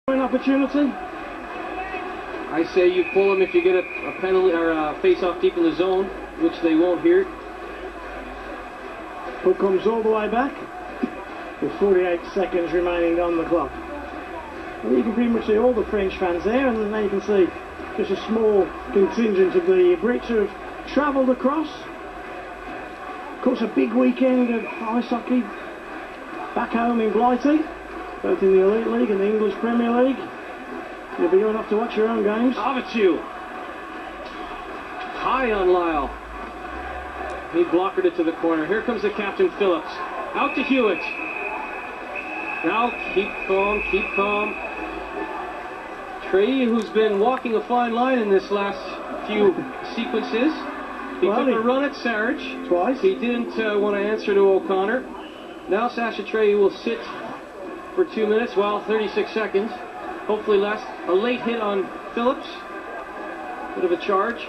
Opportunity. I say you pull them if you get a penalty or a face-off deep in the zone, which they won't here. Puck comes all the way back with 48 seconds remaining on the clock. Well, you can pretty much see all the French fans there, and now you can see just a small contingent of the Brits who have travelled across. Of course, a big weekend of ice hockey back home in Blighty, both in the Elite League and the English Premier League. You'll be going off to watch your own games. Avitu. High on Lyle. He blockered it to the corner. Here comes the captain, Phillips. Out to Hewitt. Now keep calm, keep calm. Trey, who's been walking a fine line in this last few sequences. He took a run at Sarge. Twice. He didn't want to answer to O'Connor. Now Sasha Trey will sit for 2 minutes, 36 seconds. Hopefully less. A late hit on Phillips. Bit of a charge.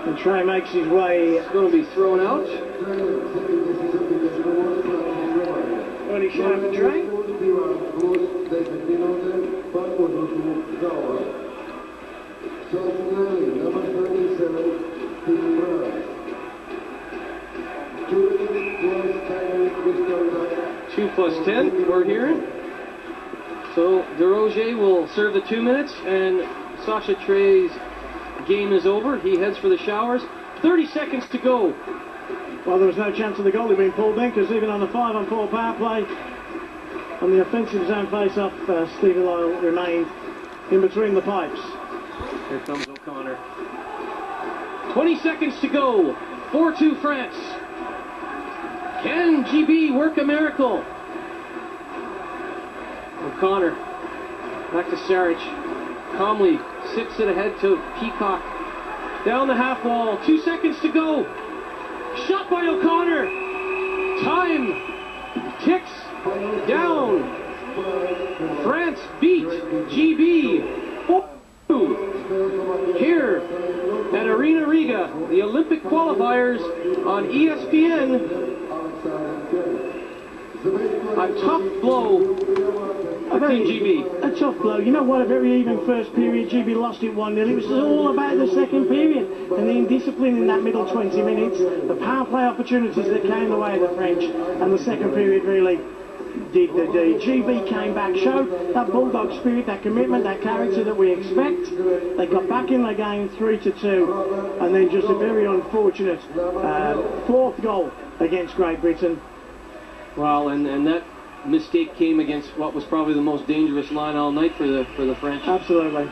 And Trey makes his way. It's going to be thrown out. Early shot for Trey. Two plus 10, we're hearing. So DeRoger will serve the 2 minutes, and Sasha Trey's game is over. He heads for the showers. 30 seconds to go. Well, there was no chance of the goalie being pulled in, because even on the 5-on-4 power play, on the offensive zone face-off, Stephen Lyle remained in between the pipes. Here comes O'Connor. 20 seconds to go. 4-2 France. Can GB work a miracle? O'Connor. Back to Sarich. Calmly sits it ahead to Peacock. Down the half wall. 2 seconds to go. Shot by O'Connor. Time ticks down. France beat GB 4-2 here at Arena Riga, the Olympic qualifiers on ESPN. A tough blow for Team GB. A tough blow. You know what? A very even first period. GB lost it 1-0. It was all about the second period and the indiscipline in that middle 20 minutes. The power play opportunities that came the way of the French, and the second period really did the deed. GB came back, showed that bulldog spirit, that commitment, that character that we expect. They got back in the game 3-2, and then just a very unfortunate fourth goal against Great Britain. Well, and that mistake came against what was probably the most dangerous line all night for the French. Absolutely.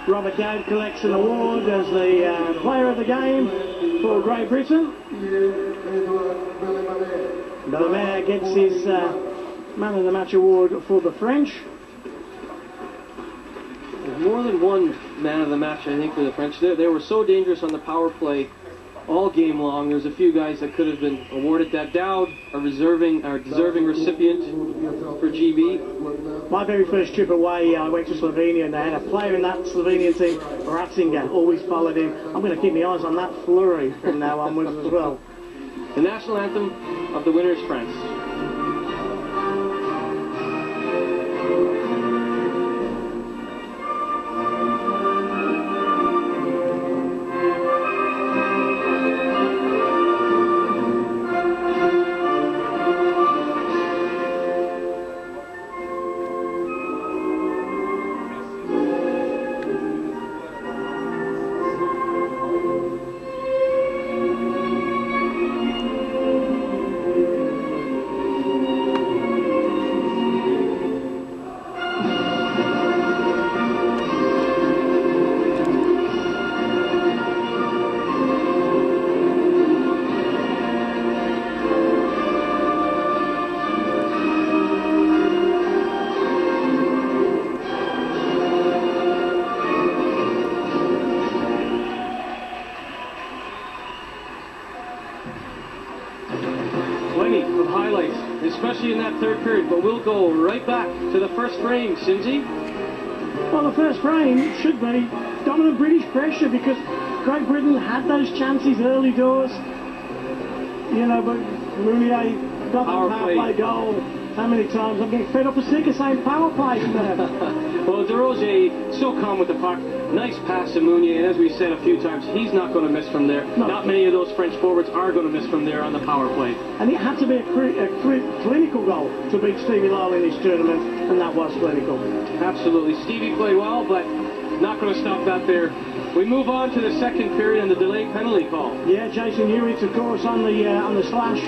Robert Dowd collects an award as the player of the game for Great Britain. Bellemare gets his man of the match award for the French. There's more than one man of the match, I think, for the French. They were so dangerous on the power play all game long. There's a few guys that could have been awarded that. Dowd, a deserving recipient for GB. My very first trip away, I went to Slovenia, and they had a player in that Slovenian team, Ratzinger, always followed him. I'm going to keep my eyes on that flurry from now onwards as well. The national anthem of the winners, France. Of highlights, especially in that third period, but we'll go right back to the first frame, Simsy. Well, the first frame should be dominant British pressure, because Great Britain had those chances early doors, you know, but Mounier got the power play goal. How many times I'm getting fed up and sick of saying power plays there. Well, DeRozier, so calm with the puck. Nice pass to Meunier, and as we said a few times, he's not going to miss from there. No. Not many of those French forwards are going to miss from there on the power play. And it had to be a clinical goal to beat Stevie Lyle in this tournament, and that was clinical. Absolutely. Stevie played well, but not going to stop that there. We move on to the second period and the delayed penalty call. Yeah, Jason Hewitt, of course, on the slash.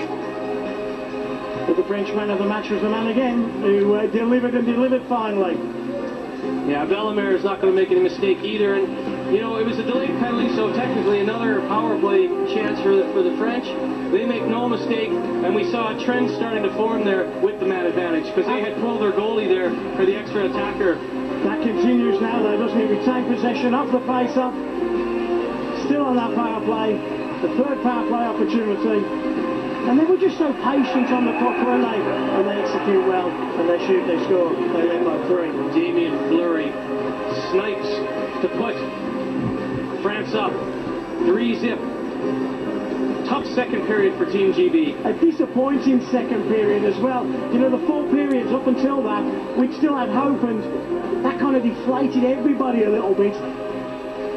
But the French man of the match was the man again, who delivered finally. Yeah, Bellemare is not going to make any mistake either. And, you know, it was a delayed penalty, so technically another power play chance for the French. They make no mistake, and we saw a trend starting to form there with the man advantage, because they had pulled their goalie there for the extra attacker. That continues now, though, doesn't it? Retain possession off the face-off. Still on that power play. The third power play opportunity. And they were just so patient on the puck, weren't they? And they execute well, and they shoot, they score. They lead by 3. Damien Fleury snipes to put France up 3-zip. Tough second period for Team GB. A disappointing second period as well. You know, the 4 periods up until that, we'd still had hope, and that kind of deflated everybody a little bit.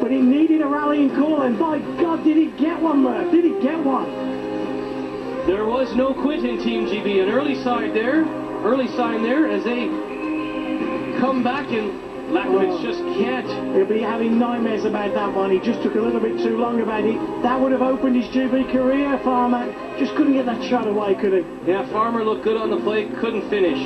But it needed a rallying call, and by God, did it get one, Murph? Did it get one? There was no quit in Team GB. An early sign there as they come back, and Lakovic just can't. He'll be having nightmares about that one. He just took a little bit too long about it. That would have opened his GB career. Farmer just couldn't get that shot away, could he? Yeah, Farmer looked good on the plate, couldn't finish.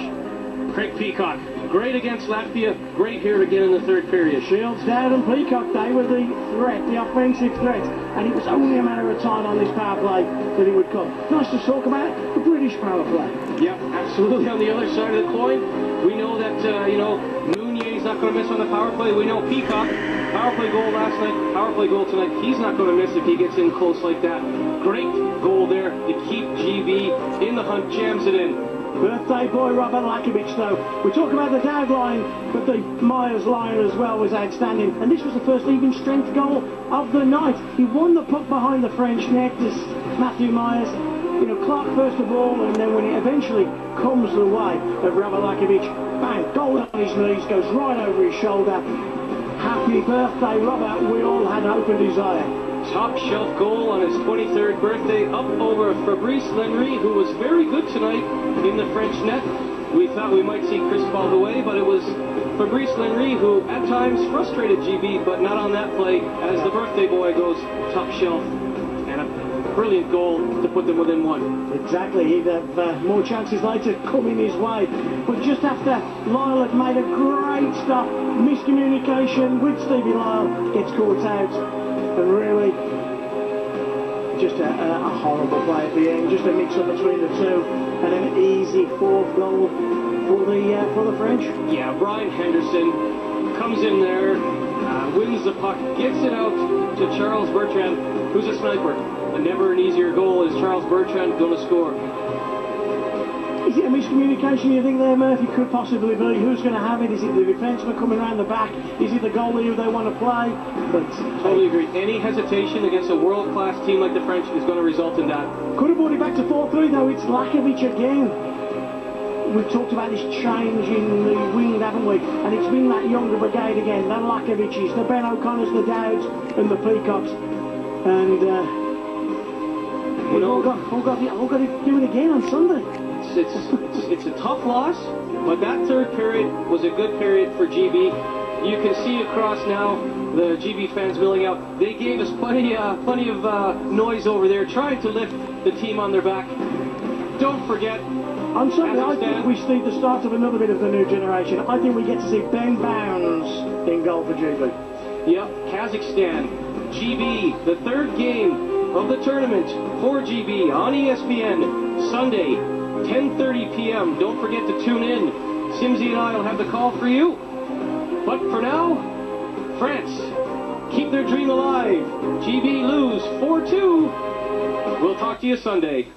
Craig Peacock, great against Latvia, great here again in the third period. Shields, Dowd and Peacock, they were the threat, the offensive threat, and it was only a matter of time on this power play that it would come. Nice to talk about the British power play. Yeah, absolutely. On the other side of the coin, we know that, Meunier's not going to miss on the power play. We know Peacock, power play goal last night, power play goal tonight, he's not going to miss if he gets in close like that. Great goal there to keep GB in the hunt, jams it in. Birthday boy Robert Lakovic, though. We talk about the Dowd line, but the Myers line as well was outstanding. And this was the first even strength goal of the night. He won the puck behind the French net, this Matthew Myers. You know, Clark first of all, and then when it eventually comes the way of Robert Lakovic, bang, goal on his knees, goes right over his shoulder. Happy birthday, Robert. We all had hope and desire. Top shelf goal on his 23rd birthday, up over Fabrice Lenry, who was very good tonight in the French net. We thought we might see Chris Baldwin, but it was Fabrice Lenry who at times frustrated GB, but not on that play, as the birthday boy goes top shelf. And a brilliant goal to put them within 1. Exactly, he'd have more chances later coming his way. But just after Lyle had made a great stop, miscommunication with Stevie Lyle, gets caught out. And really, just a horrible play at the end, just a mix-up between the two, and an easy 4th goal for the French. Yeah, Brian Henderson comes in there, wins the puck, gets it out to Charles Bertrand, who's a sniper. And never an easier goal. Is Charles Bertrand going to score? Is it a miscommunication, you think, there, Murphy? Could possibly be. Who's going to have it? Is it the defenseman coming around the back? Is it the goalie who they want to play? But totally agree. Any hesitation against a world-class team like the French is going to result in that. Could have brought it back to 4-3, though. It's Lakovic again. We've talked about this change in the wing, haven't we? And it's been that younger brigade again. The Lakovic's, the Ben O'Connors, the Dowds, and the Peacocks. And we've all got to do it again on Sunday. It's a tough loss, but that third period was a good period for GB. You can see across now the GB fans milling out. They gave us plenty of noise over there, trying to lift the team on their back. Don't forget, on Sunday, I think we see the start of another bit of the new generation. I think we get to see Ben Bounds in goal for GB. Yep, Kazakhstan, GB, the third game of the tournament for GB on ESPN, Sunday, 10:30 p.m. Don't forget to tune in. Simsy and I will have the call for you. But for now, France, keep their dream alive. GB lose 4-2. We'll talk to you Sunday.